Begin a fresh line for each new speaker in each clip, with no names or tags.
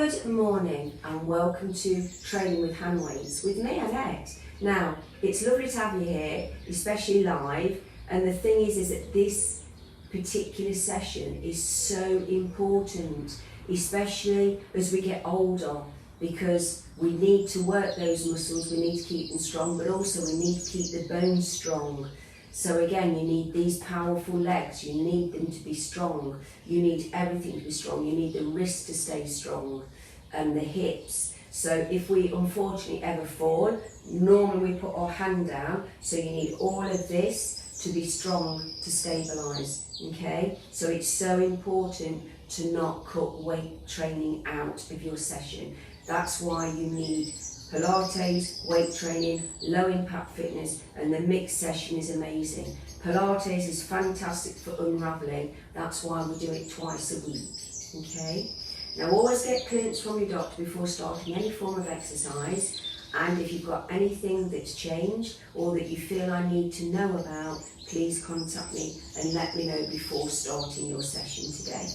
Good morning and welcome to Training with Hand Weights with me, Annette. Now, it's lovely to have you here, especially live, and the thing is that this particular session is so important, especially as we get older, because we need to work those muscles, we need to keep them strong, but also we need to keep the bones strong. So again, you need these powerful legs, you need them to be strong, you need everything to be strong, you need the wrists to stay strong and the hips. So if we unfortunately ever fall, normally we put our hand down, so you need all of this to be strong to stabilise, okay? So it's so important to not cut weight training out of your session. That's why you need Pilates, weight training, low impact fitness, and the mixed session is amazing. Pilates is fantastic for unravelling, that's why we do it twice a week, okay? Now always get clearance from your doctor before starting any form of exercise, and if you've got anything that's changed or that you feel I need to know about, please contact me and let me know before starting your session today.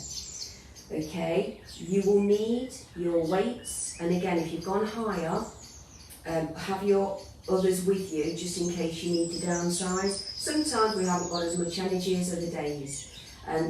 Okay, you will need your weights, and again if you've gone higher, have your others with you just in case you need to downsize. Sometimes we haven't got as much energy as other days.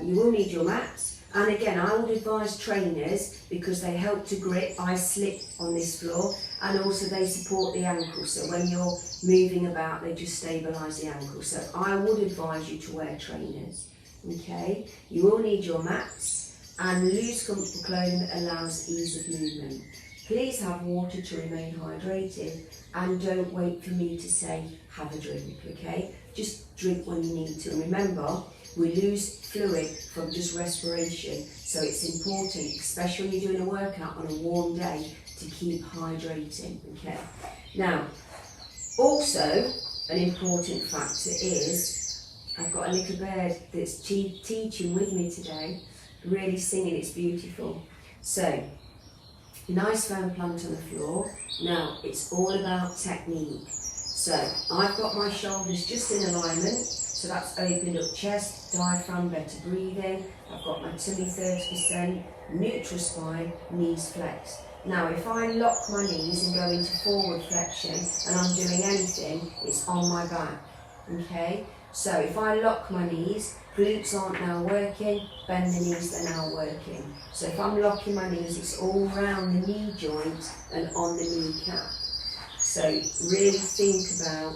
You will need your mats, and again I would advise trainers because they help to grip. I slip on this floor, and also they support the ankle, so when you're moving about they just stabilise the ankle. So I would advise you to wear trainers. Okay, you will need your mats and loose comfortable clothing that allows ease of movement. Please have water to remain hydrated, and don't wait for me to say have a drink, okay? Just drink when you need to. And remember, we lose fluid from just respiration, so it's important, especially when you're doing a workout on a warm day, to keep hydrating, okay? Now, also an important factor is, I've got a little bird that's teaching with me today, really singing, it's beautiful. So, nice firm plant on the floor. Now, it's all about technique. So, I've got my shoulders just in alignment, so that's opened up chest, diaphragm, better breathing. I've got my tummy 30%, neutral spine, knees flexed. Now, if I lock my knees and go into forward flexion and I'm doing anything, it's on my back, okay? So, if I lock my knees, glutes aren't now working, bend the knees, they're now working. So if I'm locking my knees, it's all round the knee joint and on the kneecap. So really think about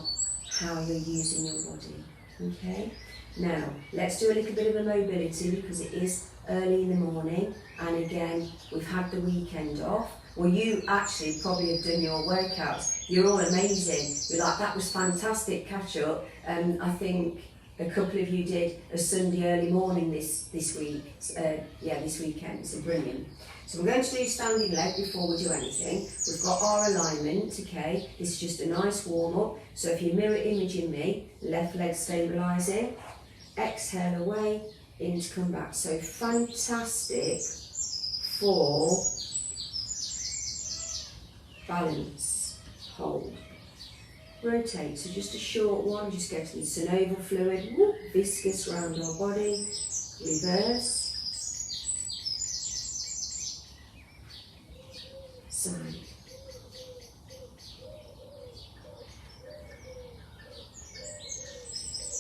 how you're using your body, okay? Now, let's do a little bit of a mobility because it is early in the morning, and again, we've had the weekend off. Well, you actually probably have done your workouts. You're all amazing. You're like, that was fantastic catch up. I think a couple of you did a Sunday early morning this week, this weekend, so brilliant. So we're going to do standing leg before we do anything. We've got our alignment, okay? This is just a nice warm up. So if you're mirror imaging me, left leg stabilising, exhale away, in to come back. So fantastic for balance, hold. Rotate, so just a short one, just getting synovial fluid, viscous around our body, reverse, side,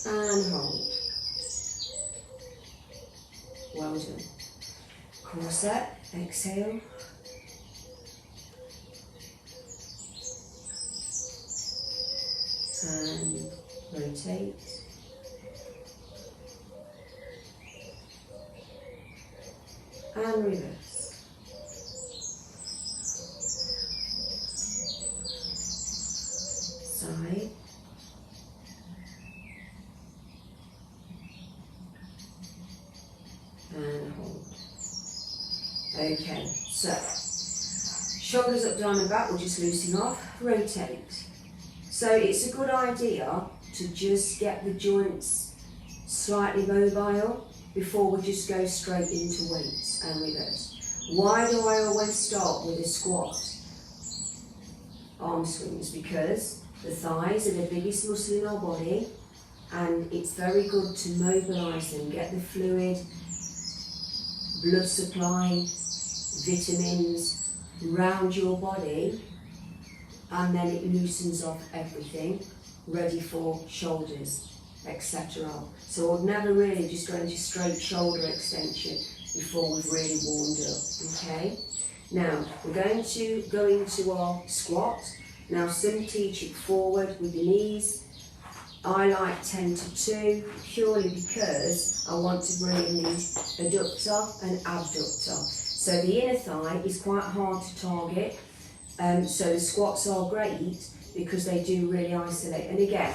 and hold. Well done. Corset, exhale. And rotate, and reverse, side, and hold. Okay, so shoulders up, down and back, we'll just loosen off, rotate. So it's a good idea to just get the joints slightly mobile before we just go straight into weights and reverse. Why do I always start with a squat? Arm swings, because the thighs are the biggest muscle in our body, and it's very good to mobilise them, get the fluid, blood supply, vitamins, round your body, and then it loosens off everything, ready for shoulders, etc. So I'd never really just go into straight shoulder extension before we've really warmed up, okay? Now, we're going to go into our squat. Now, some teach it forward with the knees. I like 10 to 2 purely because I want to bring in the adductor and abductor. So the inner thigh is quite hard to target. So the squats are great because they do really isolate. And again,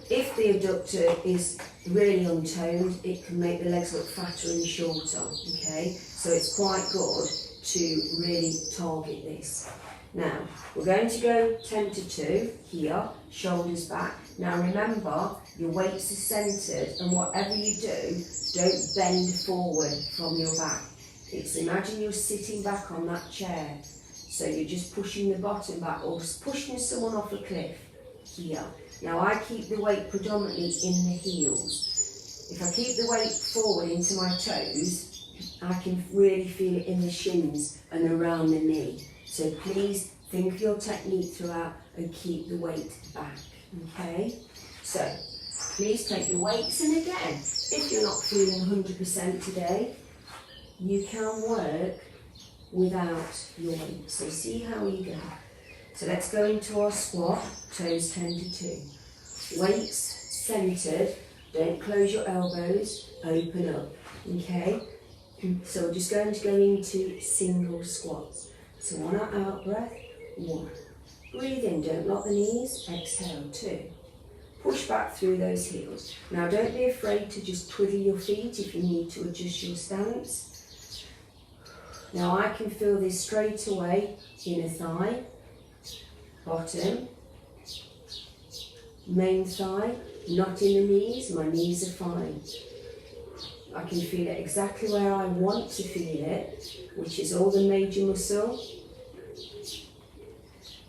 if the adductor is really untoned, it can make the legs look fatter and shorter, okay? So it's quite good to really target this. Now, we're going to go 10 to 2 here, shoulders back. Now remember, your weights are centred, and whatever you do, don't bend forward from your back. It's imagine you're sitting back on that chair. So you're just pushing the bottom back or pushing someone off a cliff here. Now I keep the weight predominantly in the heels. If I keep the weight forward into my toes, I can really feel it in the shins and around the knee. So please think of your technique throughout and keep the weight back, okay? So please take the weights, and again, if you're not feeling 100% today, you can work without your weight. So see how you go. So let's go into our squat, toes 10 to 2. Weights centred, don't close your elbows, open up, okay? So we're just going to go into single squats. So on our out breath, 1. Breathe in, don't lock the knees, exhale, 2. Push back through those heels. Now don't be afraid to just twiddle your feet if you need to adjust your stance. Now I can feel this straight away, inner thigh, bottom, main thigh, not in the knees, my knees are fine. I can feel it exactly where I want to feel it, which is all the major muscle.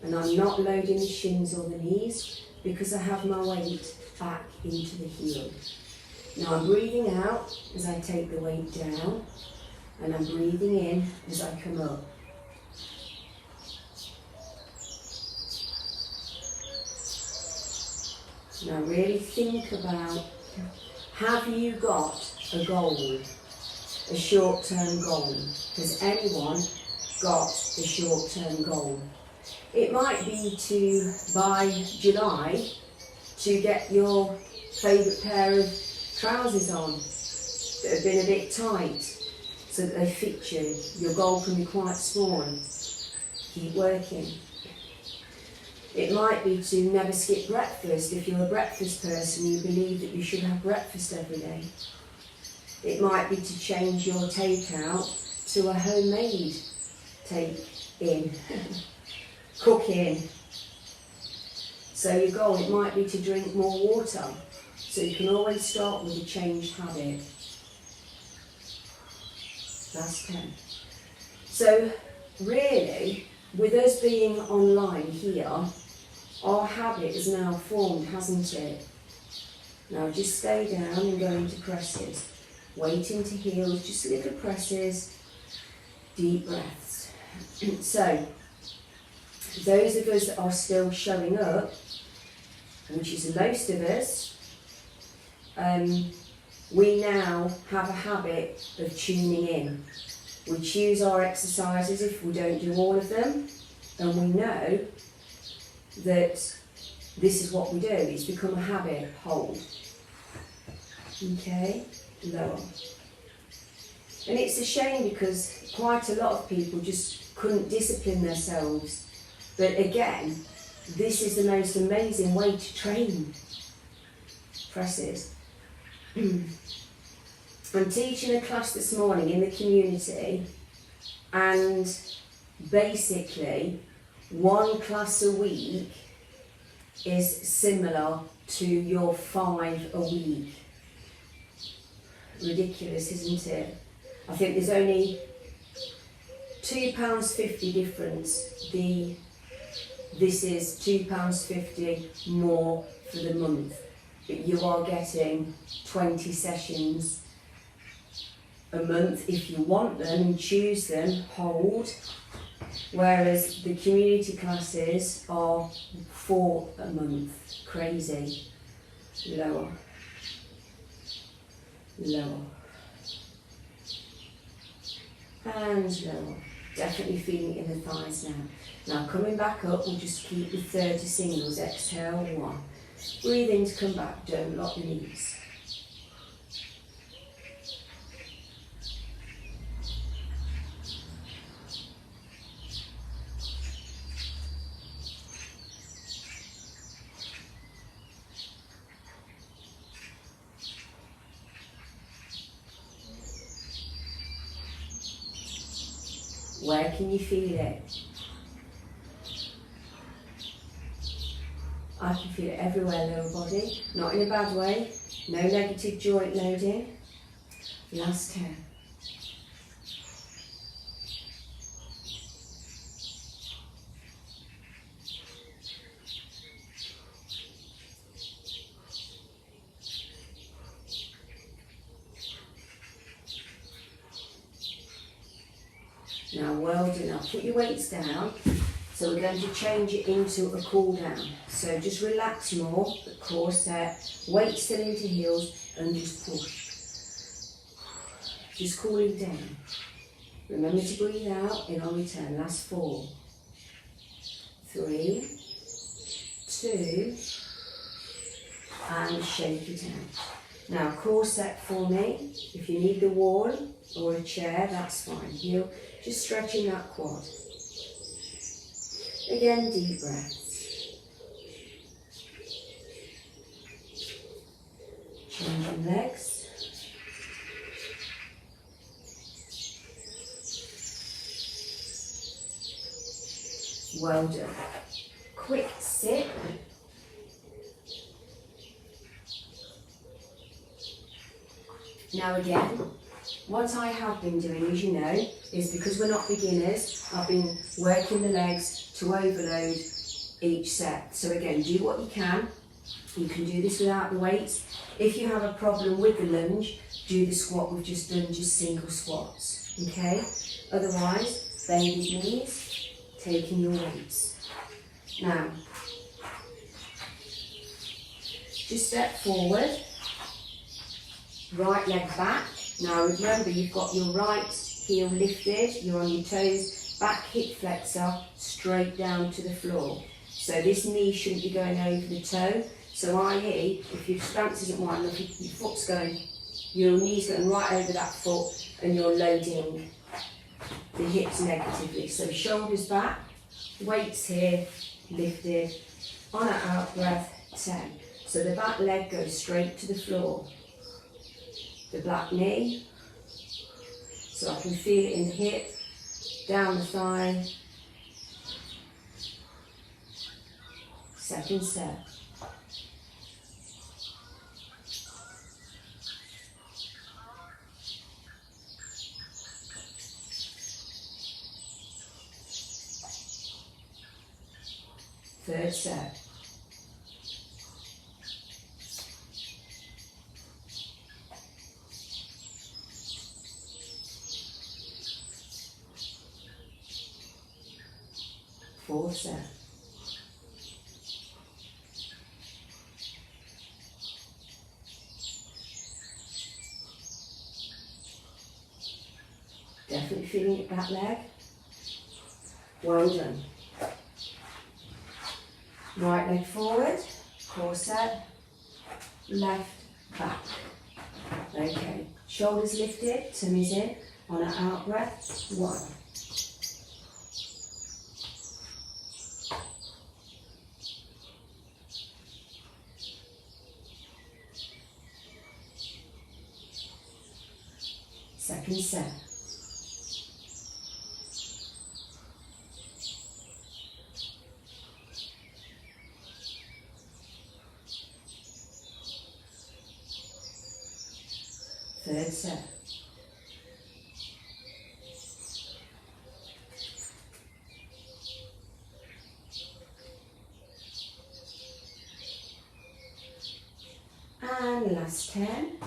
And I'm not loading the shins or the knees because I have my weight back into the heel. Now I'm breathing out as I take the weight down, and I'm breathing in as I come up. Now really think about, have you got a goal, a short-term goal? Has anyone got a short-term goal? It might be to, by July, to get your favourite pair of trousers on that have been a bit tight so that they fit you. Your goal can be quite small. Keep working. It might be to never skip breakfast. If you're a breakfast person, you believe that you should have breakfast every day. It might be to change your takeout to a homemade take-in, cook-in. So your goal, it might be to drink more water. So you can always start with a changed habit. That's 10. So really, with us being online here, our habit is now formed, hasn't it? Now just stay down and go into presses. Weight into heels, just little presses, deep breaths. So, those of us that are still showing up, which is most of us, we now have a habit of tuning in. We choose our exercises if we don't do all of them, and we know that this is what we do. It's become a habit. Hold. Okay, lower. And it's a shame because quite a lot of people just couldn't discipline themselves. But again, this is the most amazing way to train. Presses. I'm teaching a class this morning in the community, and basically 1 class a week is similar to your 5 a week. Ridiculous, isn't it? I think there's only £2.50 difference. This is £2.50 more for the month, but you are getting 20 sessions a month if you want them and choose them. Hold. Whereas the community classes are 4 a month. Crazy. Lower. Lower. And lower. Definitely feeling it in the thighs now. Now coming back up, we'll just keep with 30 singles. Exhale, 1. Breathe in to come back, don't lock the knees. Where can you feel it? I can feel it everywhere, lower body. Not in a bad way. No negative joint loading. Last 10. Now, well done. Now, put your weights down. So we're going to change it into a cool down. So just relax more, the core set, weight still into heels, and just push. Just cooling down. Remember to breathe out in our return. Last 4, 3, 2, and shake it out. Now, core set for me. If you need the wall or a chair, that's fine. You're just stretching that quad. Again, deep breaths. Changing legs. Well done. Quick sit. Now again, what I have been doing, as you know, is because we're not beginners, I've been working the legs to overload each set. So again, do what you can. You can do this without the weights. If you have a problem with the lunge, do the squat we've just done, just single squats, okay? Otherwise, bended knees, taking your weights. Now, just step forward, right leg back. Now remember, you've got your right heel lifted, you're on your toes, back hip flexor, straight down to the floor. So this knee shouldn't be going over the toe. So i.e., if your stance isn't wide enough, your foot's going, your knee's going right over that foot, and you're loading the hips negatively. So shoulders back, weights here, lifted, on an out breath, 10. So the back leg goes straight to the floor. The back knee, so I can feel it in the hip, down the thigh. Second step. Third step. Fourth step. Definitely feeling it back leg. Well done. Right leg forward, core set, left, back. Okay, shoulders lifted, tummies in, on an out breath, 1. Second set. Third set. And last 10.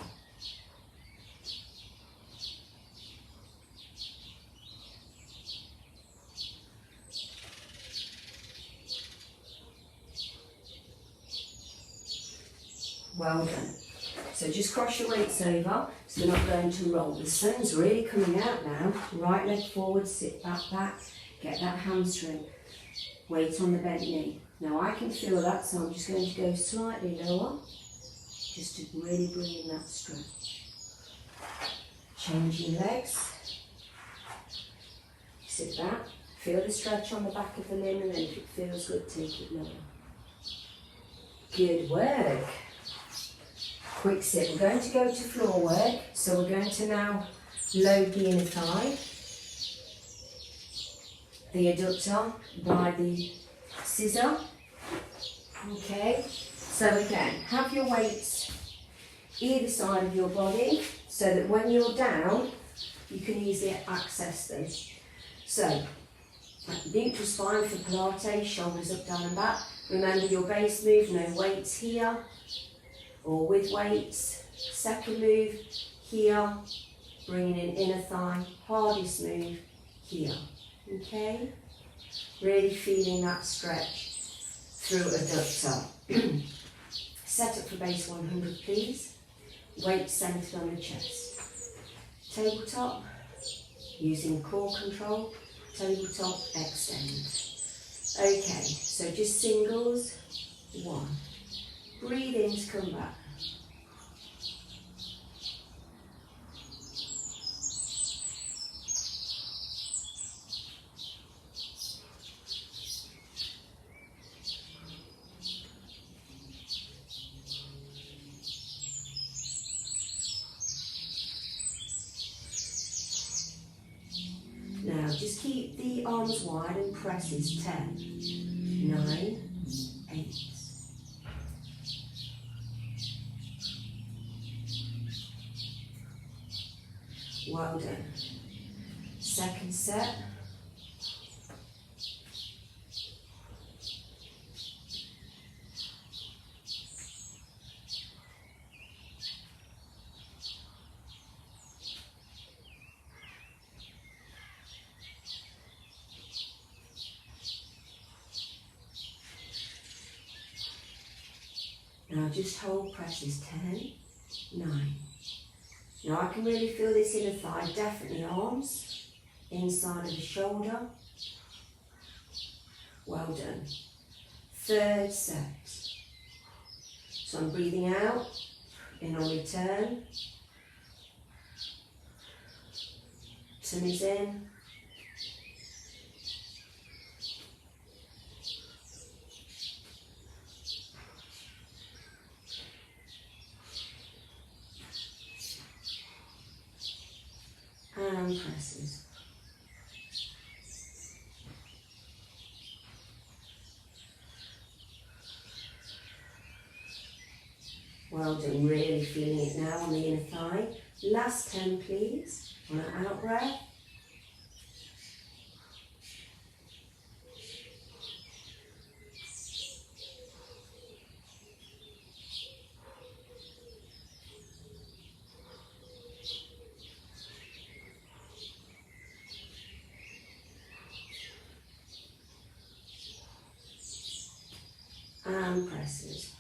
Well done. So just cross your weights over, so they're not going to roll. The sun's really coming out now. Right leg forward, sit back, get that hamstring. Weight on the bent knee. Now I can feel that, so I'm just going to go slightly lower, just to really bring in that stretch. Changing legs. Sit back. Feel the stretch on the back of the limb, and then if it feels good, take it lower. Good work. Quick sit. We're going to go to floor work, so we're going to now load the inner thigh, the adductor by the scissor. Okay, so again, have your weights either side of your body so that when you're down, you can easily access them. So, neutral spine for Pilates, shoulders up, down and back. Remember your base move, no weights here or with weights. Second move here, bringing in inner thigh, hardest move here. Okay, really feeling that stretch through adductor. Set up for base 100 please. Weight centered on the chest. Tabletop, using core control. Tabletop, extend. Okay, so just singles. 1. Breathe in to come back. Now just keep the arms wide and presses 10, 9, 8. Well done. Second set. Now just hold presses 10, 9. Now I can really feel this inner thigh, definitely arms, inside of the shoulder. Well done. Third set. So I'm breathing out, in on return. Tummy's in. And presses. Well done, really feeling it now on the inner thigh. Last 10 please, on an out breath. And presses.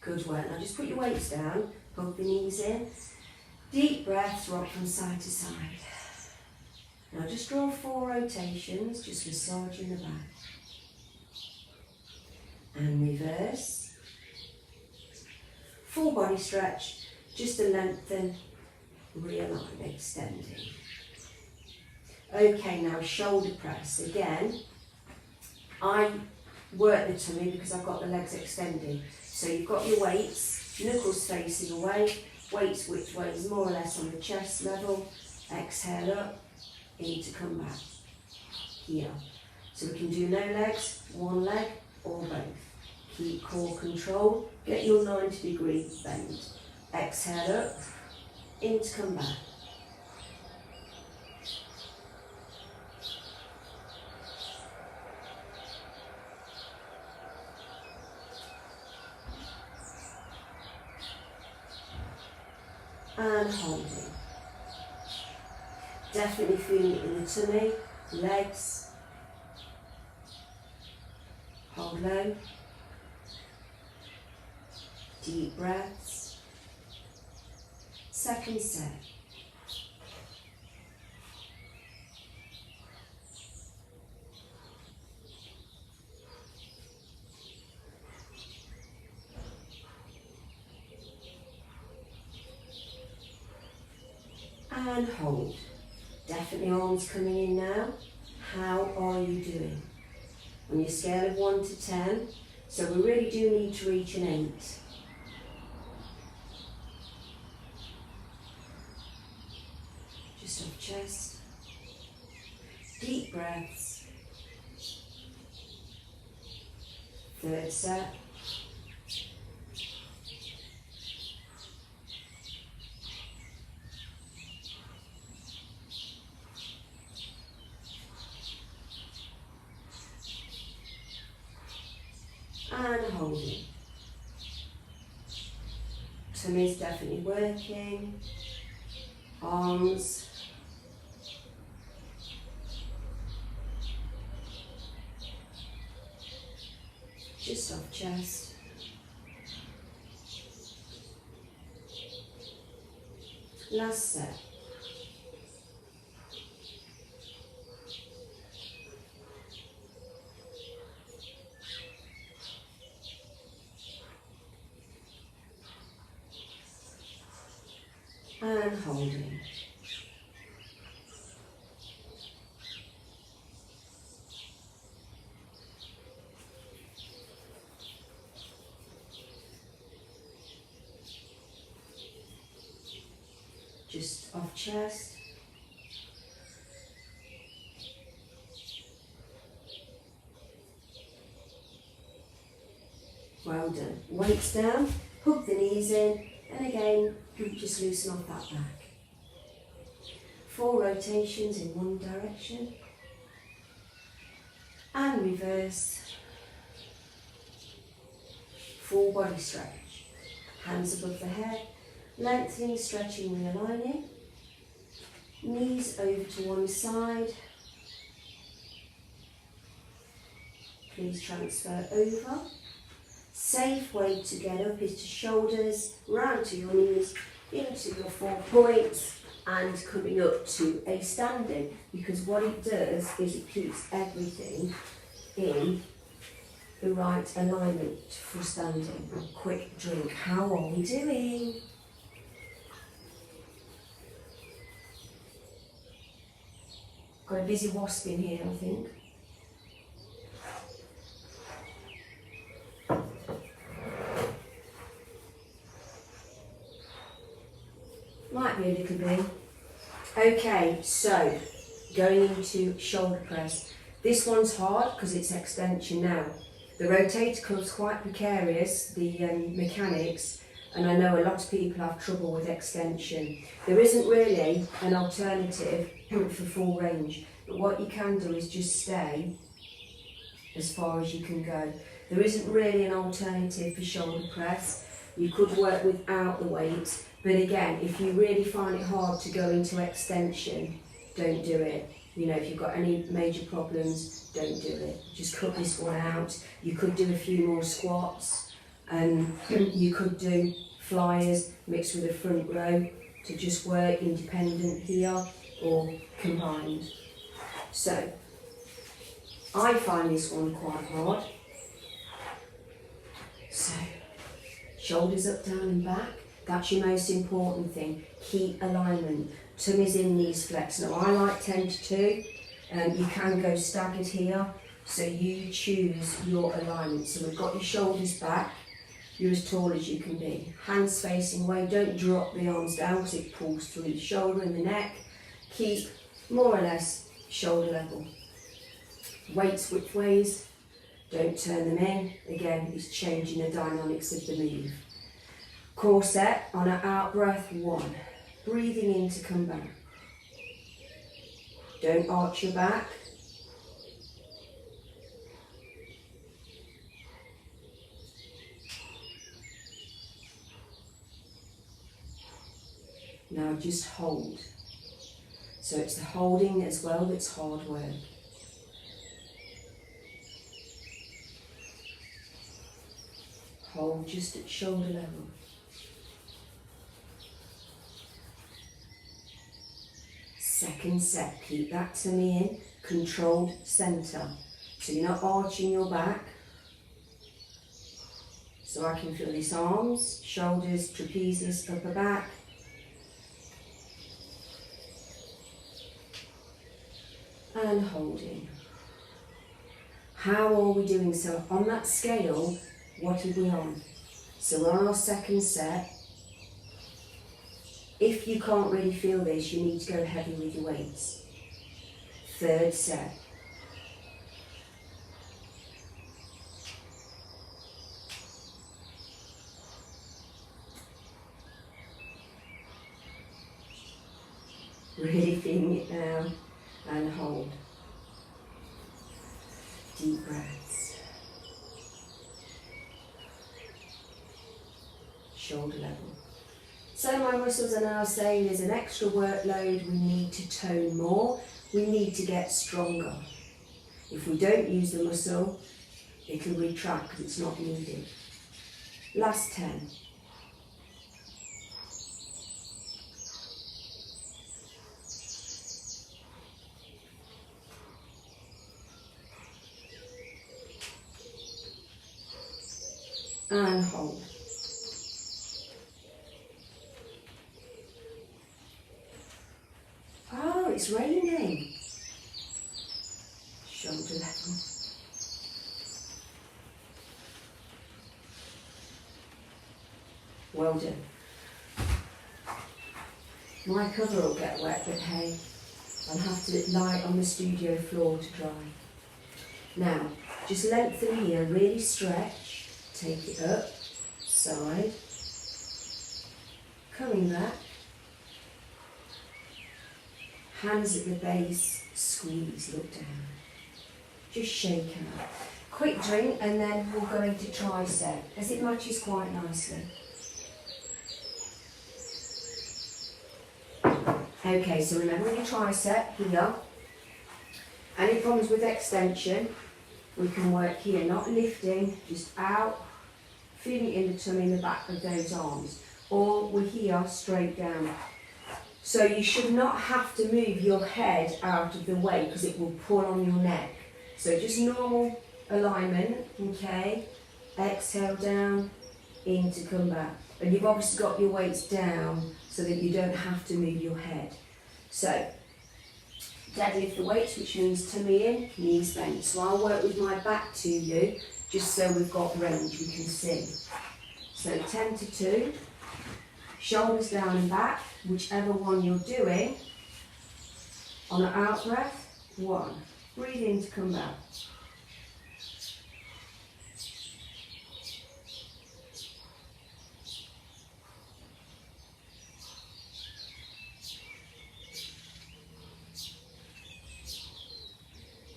Good work. Now just put your weights down, hug the knees in. Deep breaths, rock from side to side. Now just draw 4 rotations, just massaging the back. And reverse. Full body stretch, just to lengthen, realign, extending. Okay, now shoulder press. Again, I work the tummy because I've got the legs extended. So you've got your weights, knuckles facing away, weights which way is more or less on the chest level. Exhale up, in to come back. Here. So we can do no legs, one leg or both. Keep core control, get your 90-degree bend. Exhale up, in to come back. And holding. Definitely feeling it in the tummy, legs. Hold low. Deep breaths. Second set. And hold. Definitely arms coming in now. How are you doing? On your scale of 1 to 10, so we really do need to reach an 8. Just off chest. Deep breaths. Third set. And holding. Tummy's definitely working. Arms. Just off chest. Last set. And holding. Just off chest. Well done. Weights down, hug the knees in, and again, just loosen off that back. 4 rotations in one direction. And reverse. Full body stretch. Hands above the head, lengthening, stretching, realigning. Knees over to one side. Please transfer over. Safe way to get up is to shoulders, round to your knees, into your 4 points, and coming up to a standing, because what it does is it keeps everything in the right alignment for standing. Quick drink. How are we doing? Got a busy wasp in here, I think. Might be a little bit. Okay, so going into shoulder press. This one's hard because it's extension now. The rotator cuff's quite precarious, the mechanics, and I know a lot of people have trouble with extension. There isn't really an alternative for full range, but what you can do is just stay as far as you can go. There isn't really an alternative for shoulder press. You could work without the weight, but again, if you really find it hard to go into extension, don't do it. You know, if you've got any major problems, don't do it. Just cut this one out. You could do a few more squats, and you could do flyers mixed with a front row to just work independent here or combined. So, I find this one quite hard. So, shoulders up, down and back. That's your most important thing. Keep alignment. Tummies in, knees flex. Now I like 10 to 2. You can go staggered here. So you choose your alignment. So we've got your shoulders back. You're as tall as you can be. Hands facing away. Don't drop the arms down because it pulls through the shoulder and the neck. Keep more or less shoulder level. Weights which ways. Don't turn them in. Again, it's changing the dynamics of the move. Core set on an out breath, 1. Breathing in to come back. Don't arch your back. Now just hold. So it's the holding as well that's hard work. Hold just at shoulder level. Second set, keep that tummy in, controlled centre. So you're not arching your back. So I can feel this arms, shoulders, trapezius, upper back. And holding. How are we doing? So on that scale, what are we on? So we're on our second set. If you can't really feel this, you need to go heavy with your weights. Third set. Really feeling it now, and hold. Deep breaths. Shoulder level. So my muscles are now saying there's an extra workload, we need to tone more, we need to get stronger. If we don't use the muscle, it'll retract because it's not needed. Last 10. And hold. Oh, it's raining. Shoulder level. Well done. My cover will get wet, but hey, I'll have to lie on the studio floor to dry. Now, just lengthen here, really stretch. Take it up, side, coming back, hands at the base, squeeze, look down, just shake out. Quick drink and then we'll go into tricep as it matches quite nicely. Okay, so remember your tricep here. Any problems with extension, we can work here, not lifting, just out. Feeling in the tummy in the back of those arms, or we're here straight down. So you should not have to move your head out of the way because it will pull on your neck. So just normal alignment, okay? Exhale down, in to come back. And you've obviously got your weights down so that you don't have to move your head. So, deadlift the weights, which means tummy in, knees bent. So I'll work with my back to you, just so we've got range, we can see. So 10 to 2, shoulders down and back, whichever one you're doing. On an out breath, 1. Breathe in to come back.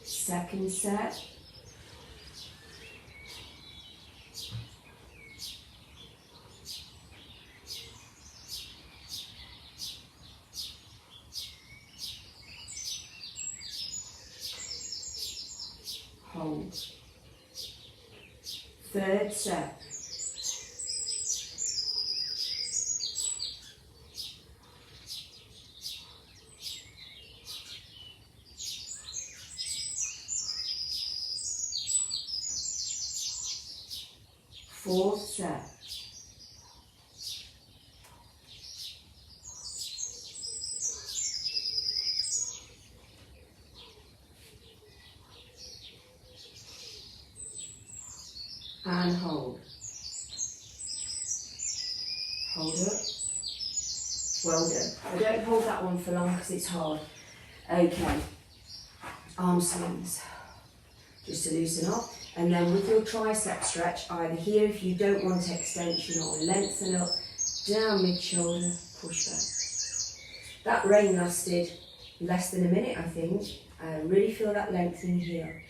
Second set. Hold. Third set. Fourth set. And hold. Hold up. Well done. I don't hold that one for long because it's hard. Okay. Arm swings. Just to loosen up. And then with your tricep stretch, either here if you don't want extension or lengthen up, down mid-shoulder, push back. That rain lasted less than a minute, I think. I really feel that lengthening here.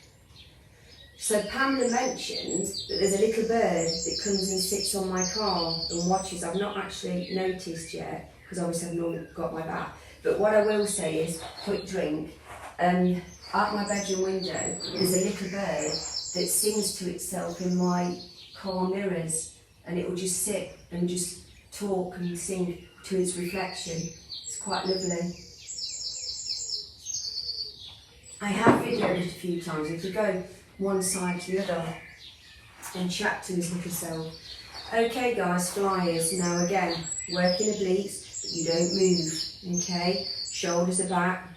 So Pamela mentioned that there's a little bird that comes and sits on my car and watches. I've not actually noticed yet, because obviously I've not got my back. But what I will say is, quick drink, out my bedroom window, there's a little bird that sings to itself in my car mirrors, and it will just sit and just talk and sing to its reflection. It's quite lovely. I have videoed it a few times. If you go one side to the other and chat to his little self. Okay guys, flyers. Now again, working obliques, but you don't move, okay? Shoulders are back.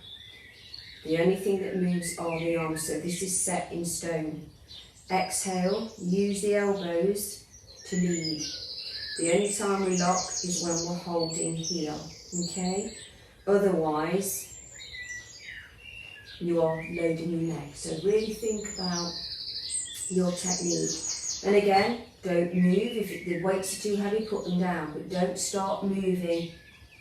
The only thing that moves are the arms, so this is set in stone. Exhale, use the elbows to lead. The only time we lock is when we're holding here, okay? Otherwise, you are loading your neck. So really think about your technique. And again, don't move. If the weights are too heavy, put them down, but don't start moving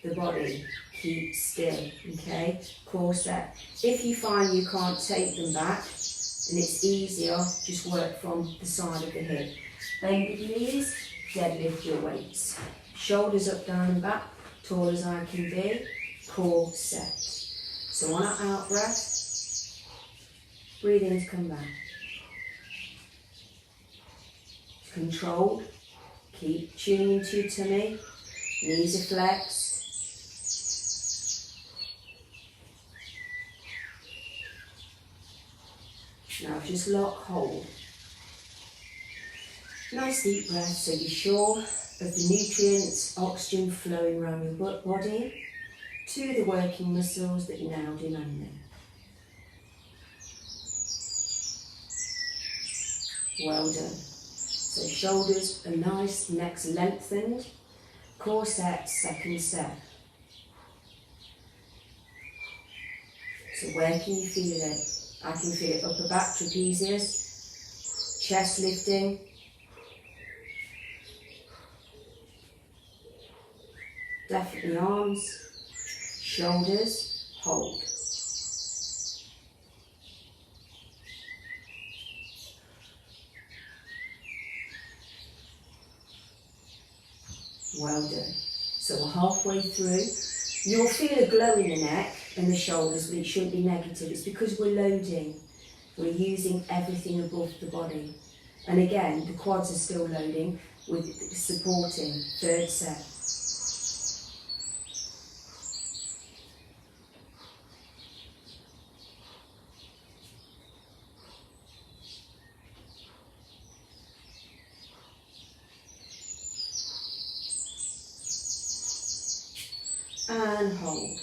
the body. Keep still, okay? Core set. If you find you can't take them back, and it's easier, just work from the side of the hip. Bend the knees, deadlift your weights. Shoulders up, down and back, tall as I can be. Core set. So on our out breath, breathe in to come back. Controlled. Keep tuning into your tummy. Knees are flexed. Now just lock, hold. Nice deep breath, so you're sure of the nutrients, oxygen flowing around your body to the working muscles that you're now demanding. Well done. So shoulders are nice, neck's lengthened, core set, second step. So where can you feel it? I can feel it upper back, trapezius, chest lifting. Definitely arms, shoulders, hold. Well done. So we're halfway through. You'll feel a glow in the neck and the shoulders, but it shouldn't be negative. It's because we're loading. We're using everything above the body. And again, the quads are still loading with supporting. Third set. And hold.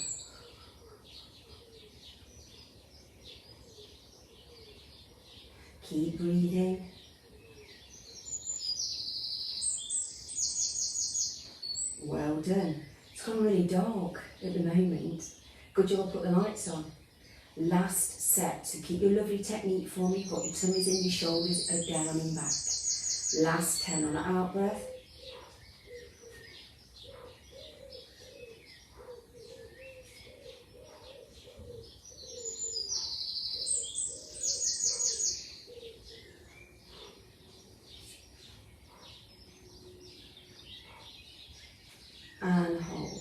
Keep breathing. Well done. It's gone really dark at the moment. Good job, put the lights on. Last set. So keep your lovely technique for me. Put your tummies in, your shoulders are down and back. Last 10 on the out breath. And hold.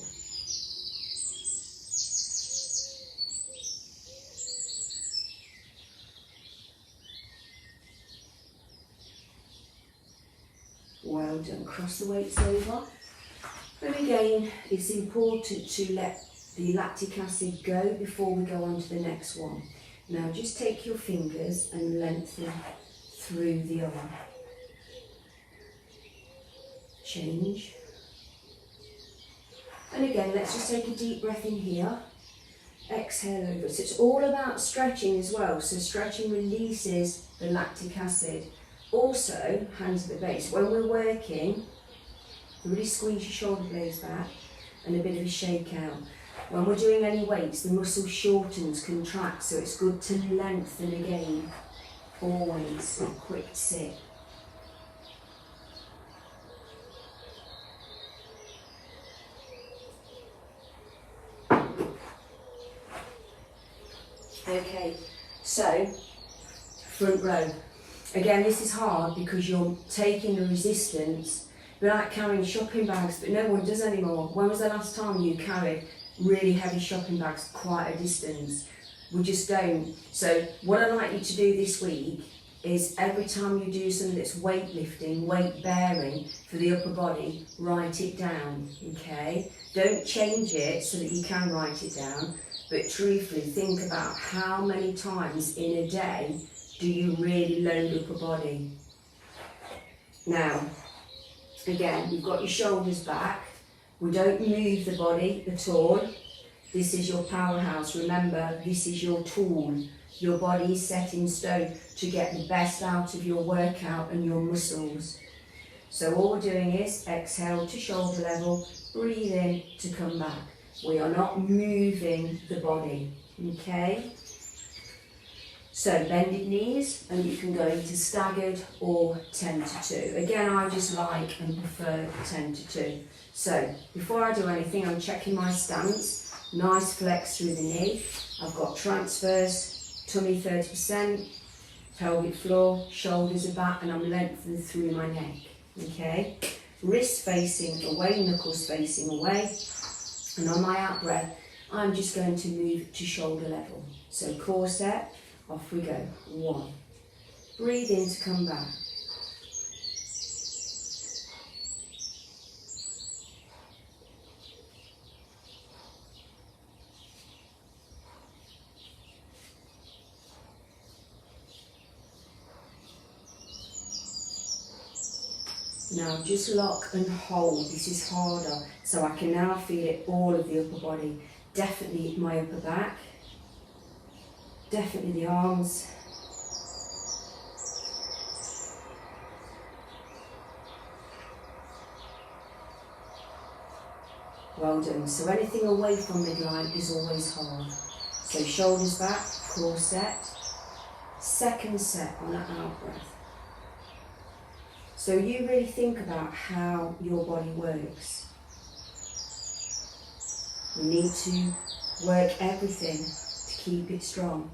Well done. Cross the weights over. And again, it's important to let the lactic acid go before we go on to the next one. Now just take your fingers and lengthen through the arm. Change. And again, let's just take a deep breath in here. Exhale over. So it's all about stretching as well. So stretching releases the lactic acid. Also, hands at the base. When we're working, really squeeze your shoulder blades back and a bit of a shake out. When we're doing any weights, the muscle shortens, contracts, so it's good to lengthen again. Always a quick sit. Okay, so front row. Again, this is hard because you're taking the resistance. We're like carrying shopping bags, but no one does anymore. When was the last time you carried really heavy shopping bags quite a distance. We just don't. So what I'd like you to do this week is every time you do something that's weightlifting, weight bearing for the upper body, write it down, okay? Don't change it so that you can write it down, but truthfully think about how many times in a day do you really load upper body. Now, again, you've got your shoulders back. We don't move the body at all. This is your powerhouse. Remember, this is your tool. Your body is set in stone to get the best out of your workout and your muscles. So all we're doing is exhale to shoulder level, breathe in to come back. We are not moving the body, okay? So bended knees, and you can go into staggered or 10 to 2. Again, I just like and prefer 10 to 2. So before I do anything, I'm checking my stance. Nice flex through the knee. I've got transfers, tummy 30%, pelvic floor, shoulders are back, and I'm lengthened through my neck. Okay? Wrists facing away, knuckles facing away. And on my out breath, I'm just going to move to shoulder level. So core set, off we go. 1. Breathe in to come back. Now just lock and hold. This is harder, so I can now feel it all of the upper body. Definitely my upper back, definitely the arms. Well done. So anything away from midline is always hard. So shoulders back, core set. Second set on that out breath. So you really think about how your body works. We need to work everything to keep it strong.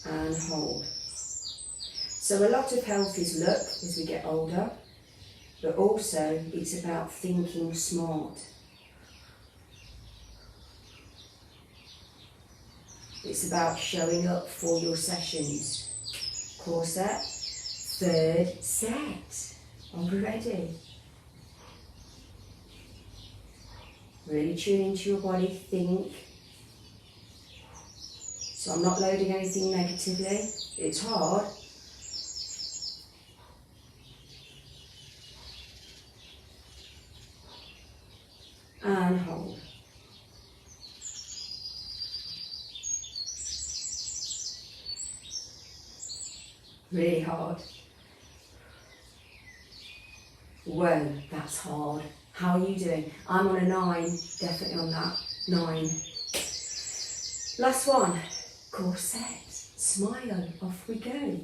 And hold. So a lot of health is look as we get older, but also it's about thinking smart. It's about showing up for your sessions. Core set, third set. Are we ready? Really tune into your body, think. So I'm not loading anything negatively. It's hard. And hold. Really hard. Whoa, that's hard. How are you doing? I'm on a 9, definitely on that. 9. Last one. Core set. Smile. Off we go.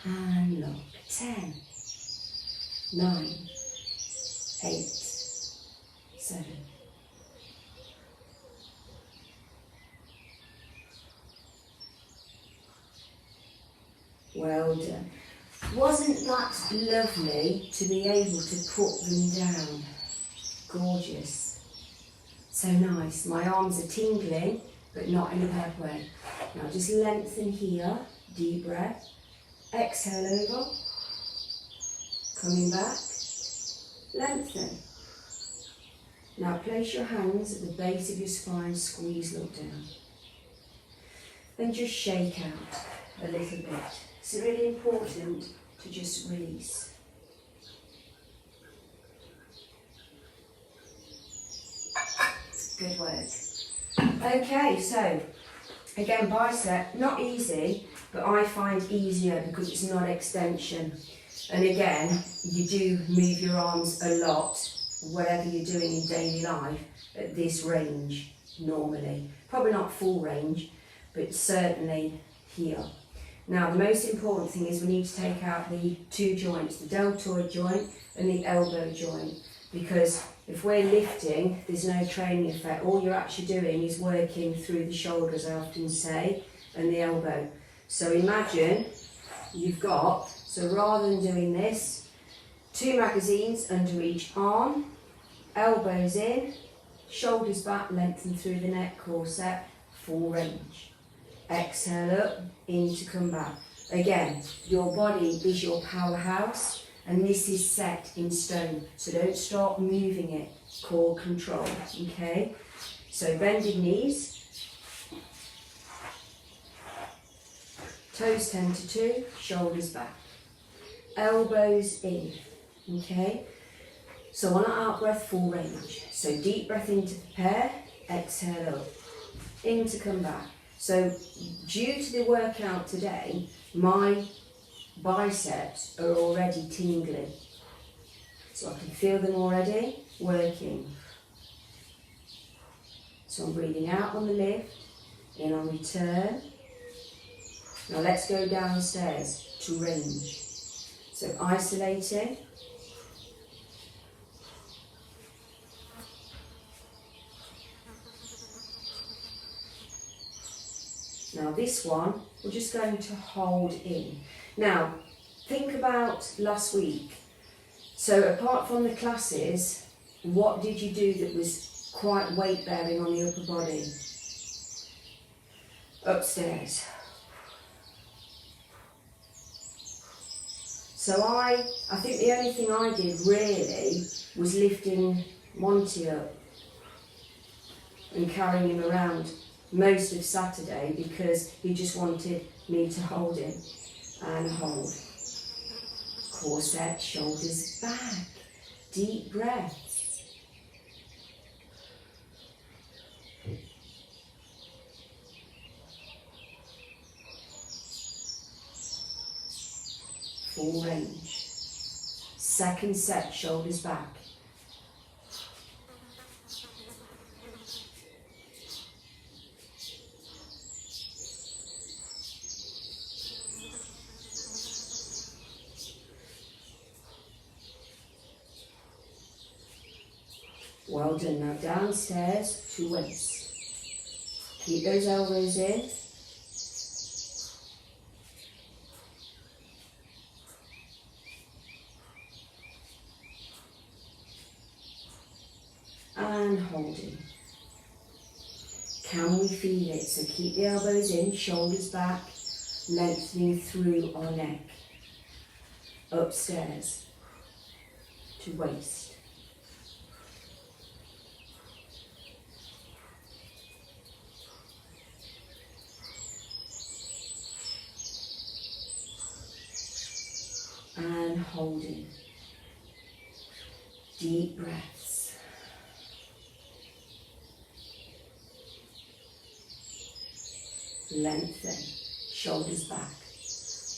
And lock. 10, 9, 8, 7. Well done. Wasn't that lovely to be able to put them down? Gorgeous. So nice. My arms are tingling, but not in a bad way. Now just lengthen here. Deep breath. Exhale over, coming back, lengthen. Now place your hands at the base of your spine, squeeze, look down. Then just shake out a little bit. It's really important to just release. Good work. Okay, so again, bicep, not easy, but I find easier because it's not extension. And again, you do move your arms a lot, whatever you're doing in daily life, at this range, normally. Probably not full range, but certainly here. Now the most important thing is we need to take out the two joints, the deltoid joint and the elbow joint, because if we're lifting, there's no training effect. All you're actually doing is working through the shoulders, I often say, and the elbow. So imagine you've got, so rather than doing this, 2 magazines under each arm, elbows in, shoulders back, lengthen through the neck, core set, full range. Exhale up, in to come back. Again, your body is your powerhouse, and this is set in stone. So don't start moving it. Core control, okay? So bended knees, toes 10 to 2, shoulders back, elbows in, okay? So on an out breath, full range. So deep breath in to prepare, exhale up, in to come back. So due to the workout today, my biceps are already tingling. So I can feel them already working. So I'm breathing out on the lift, in on return. Now let's go downstairs to range. So isolating. Now this one, we're just going to hold in. Now, think about last week. So apart from the classes, what did you do that was quite weight bearing on the upper body? Upstairs. So I think the only thing I did really was lifting Monty up and carrying him around most of Saturday because he just wanted me to hold him. And hold. Core set, shoulders back. Deep breaths. Full range. Second set, shoulders back. Well done. Now downstairs to waist. Keep those elbows in. And holding. Can we feel it? So keep the elbows in, shoulders back, lengthening through our neck. Upstairs to waist. And holding. Deep breaths. Lengthen, shoulders back.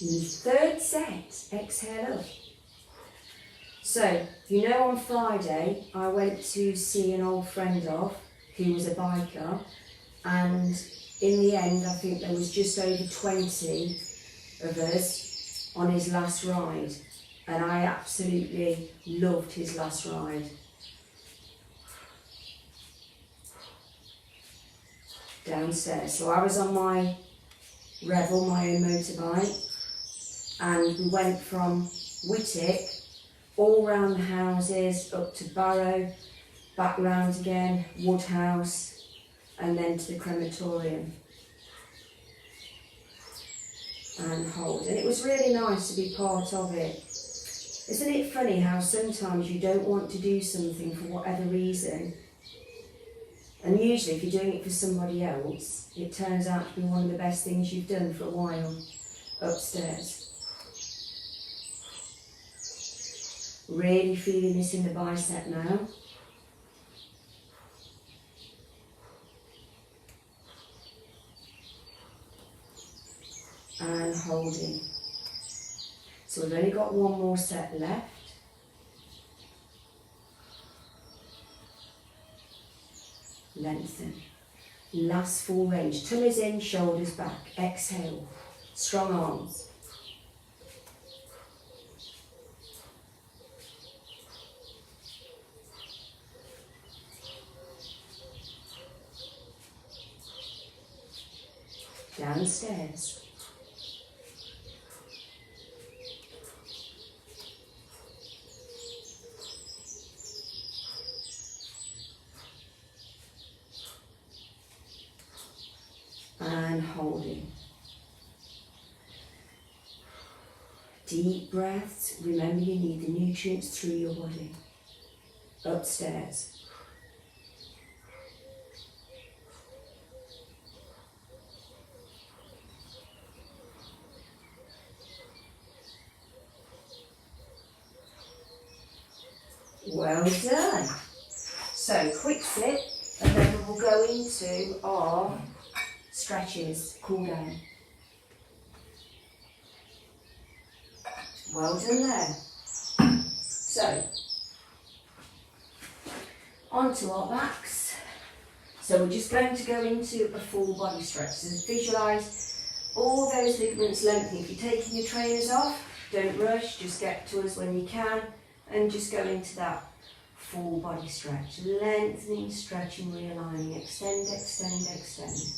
In the third set, exhale up. So, you know, on Friday I went to see an old friend of who was a biker, and in the end I think there was just over 20 of us on his last ride, and I absolutely loved his last ride. Downstairs. So I was on my Revel, my own motorbike, and we went from Whittick all round the houses up to Barrow, back round again, Woodhouse, and then to the crematorium. And hold. And it was really nice to be part of it. Isn't it funny how sometimes you don't want to do something for whatever reason, and usually if you're doing it for somebody else, it turns out to be one of the best things you've done for a while. Upstairs. Really feeling this in the bicep now. And holding. So we've only got one more set left. Lengthen. Last full range. Tummies in, shoulders back. Exhale. Strong arms. Downstairs. And holding. Deep breaths. Remember, you need the nutrients through your body. Upstairs. Well done. So quick sit, and then we'll go into our stretches, cool down. Well done there. So, onto our backs. So we're just going to go into a full body stretch. So visualise all those ligaments lengthening. If you're taking your trainers off, don't rush, just get to us when you can, and just go into that full body stretch. Lengthening, stretching, realigning, extend, extend, extend.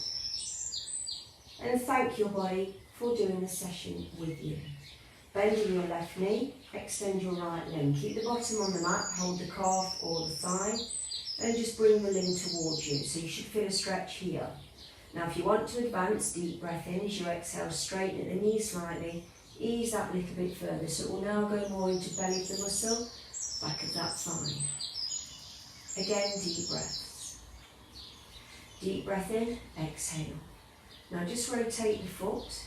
And thank your body for doing the session with you. Bending your left knee, extend your right limb. Keep the bottom on the mat, hold the calf or the thigh, and just bring the limb towards you. So you should feel a stretch here. Now if you want to advance, deep breath in as you exhale, straighten at the knee slightly, ease that a little bit further. So it will now go more into belly of the muscle, back of that thigh. Again, deep breaths. Deep breath in, exhale. Now just rotate the foot,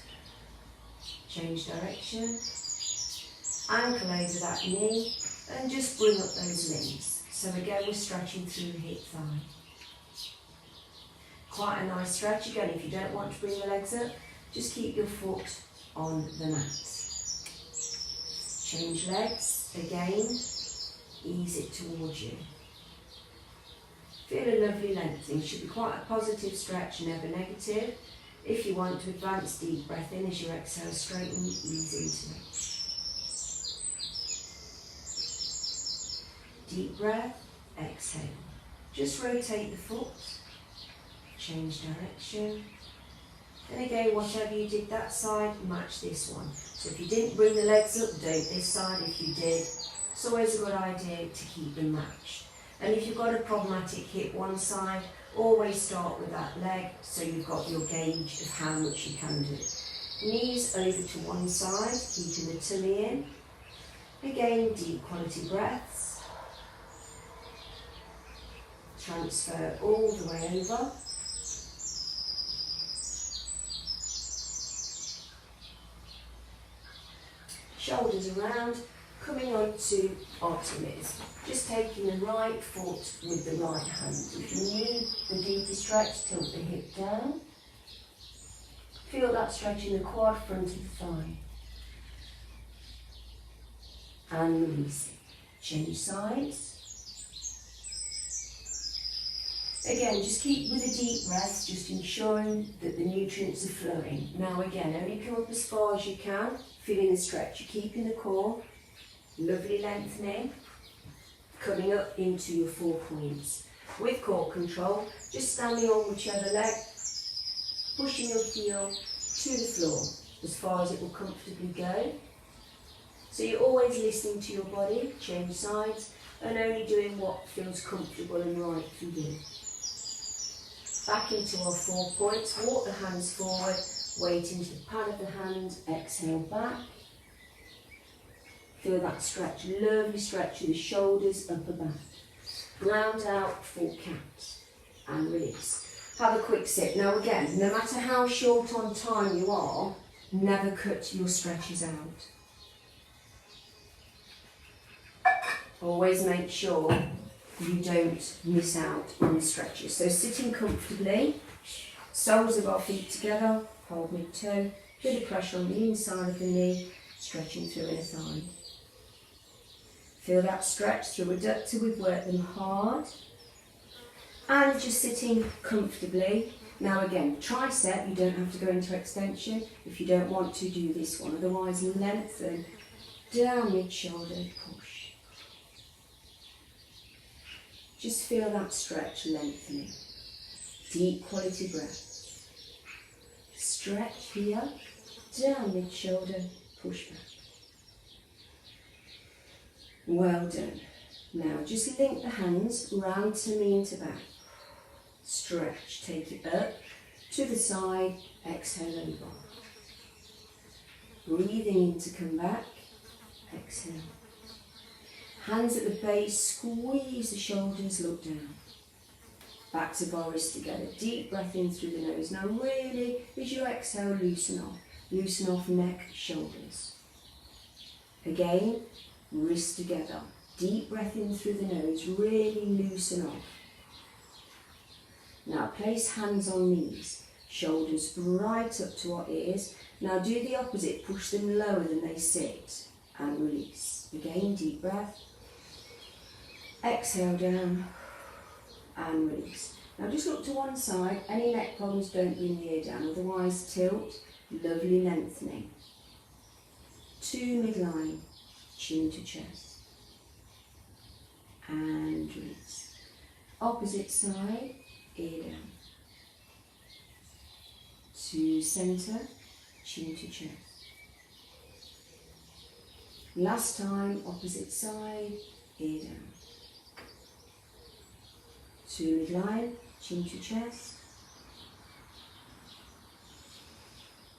change direction, ankle over that knee, and just bring up those limbs. So again, we're stretching through the hip thigh. Quite a nice stretch. Again, if you don't want to bring the legs up, just keep your foot on the mat. Change legs, again, ease it towards you. Feel a lovely lengthening. Should be quite a positive stretch, never negative. If you want to advance, deep breath in as you exhale, straighten, ease into it. Deep breath, exhale. Just rotate the foot, change direction. And again, whatever you did that side, match this one. So if you didn't bring the legs up, don't this side. If you did, it's always a good idea to keep them matched. And if you've got a problematic hip one side, always start with that leg so you've got your gauge of how much you can do. Knees over to one side, keeping the tummy in. Again, deep quality breaths. Transfer all the way over. Shoulders around, coming on to Artemis. Just taking the right foot with the right hand. If you need the deeper stretch, tilt the hip down. Feel that stretch in the quad, front of the thigh. And release it. Change sides. Again, just keep with a deep breath, just ensuring that the nutrients are flowing. Now again, only come up as far as you can, feeling the stretch. You're keeping the core, lovely lengthening, coming up into your 4 points. With core control, just standing on whichever leg, pushing your heel to the floor as far as it will comfortably go. So you're always listening to your body, change sides, and only doing what feels comfortable and right for you. Back into our 4 points, walk the hands forward, weight into the pad of the hand, exhale back. Feel that stretch, lovely stretch of the shoulders, upper back. Ground out, full cat, and release. Have a quick sit. Now again, no matter how short on time you are, never cut your stretches out. Always make sure you don't miss out on the stretches. So sitting comfortably, soles of our feet together, hold mid-toe, bit of pressure on the inside of the knee, stretching through inner thigh. Feel that stretch through adductor, we've worked them hard. And just sitting comfortably, Now again, tricep, you don't have to go into extension. If you don't want to, do this one. Otherwise, lengthen, down mid-shoulder, push. Just feel that stretch lengthening. Deep quality breath. Stretch here, down mid-shoulder, push back. Well done. Now just link the hands round to me and to back. Stretch, take it up to the side, exhale over. Breathing in to come back, exhale. Hands at the base, squeeze the shoulders, look down. Back to Boris together. Deep breath in through the nose. Now really, as you exhale, loosen off. Loosen off neck, shoulders. Again, wrists together. Deep breath in through the nose, really loosen off. Now place hands on knees, shoulders right up to our ears. Now do the opposite, push them lower than they sit and release. Again, deep breath. Exhale down and release. Now just look to one side. Any neck problems, don't bring the ear down, otherwise tilt, lovely lengthening. To midline, chin to chest. And release. Opposite side, ear down. To centre, chin to chest. Last time, opposite side, ear down. To midline, chin to chest.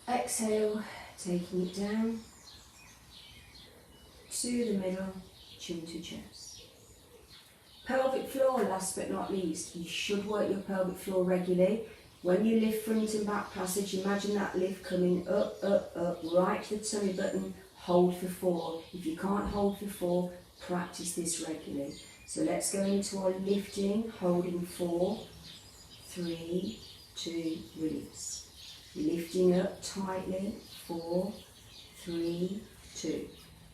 Exhale, taking it down. To the middle, chin to chest. Pelvic floor, last but not least, you should work your pelvic floor regularly. When you lift front and back passage, imagine that lift coming up, up, up, right to the tummy button, hold for 4. If you can't hold for 4, practice this regularly. So let's go into our lifting, holding 4, 3, 2, release. Lifting up tightly, 4, 3, 2,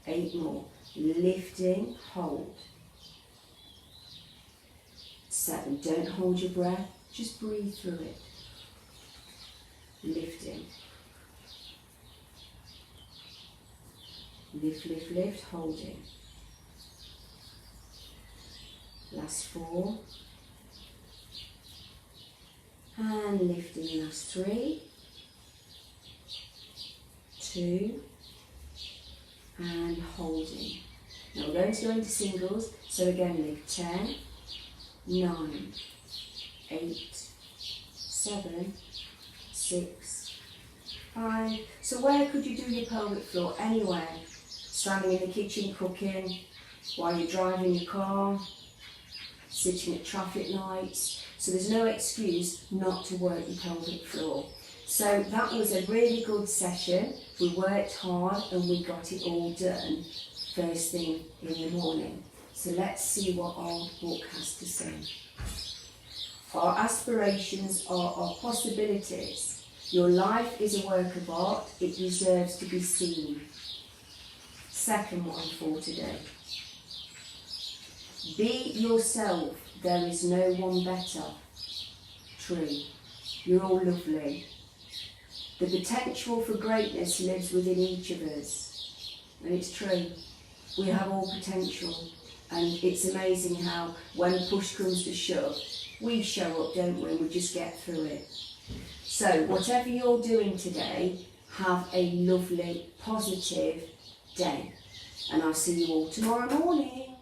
8 more. Lifting, hold. 7, don't hold your breath, just breathe through it. Lifting. Lift, lift, lift, holding. Last 4. And lifting, last 3. 2. And holding. Now we're going to go into singles, so again lift 10, 9, 8, 7, 6, 5. So where could you do your pelvic floor? Anywhere. Standing in the kitchen cooking, while you're driving your car, sitting at traffic lights. So there's no excuse not to work your pelvic floor. So that was a really good session. We worked hard and we got it all done first thing in the morning. So let's see what our book has to say. Our aspirations are our possibilities. Your life is a work of art. It deserves to be seen. Second one for today. Be yourself. There is no one better. True. You're all lovely. The potential for greatness lives within each of us. And it's true. We have all potential. And it's amazing how when push comes to shove, we show up, don't we? We just get through it. So whatever you're doing today, have a lovely, positive day. And I'll see you all tomorrow morning.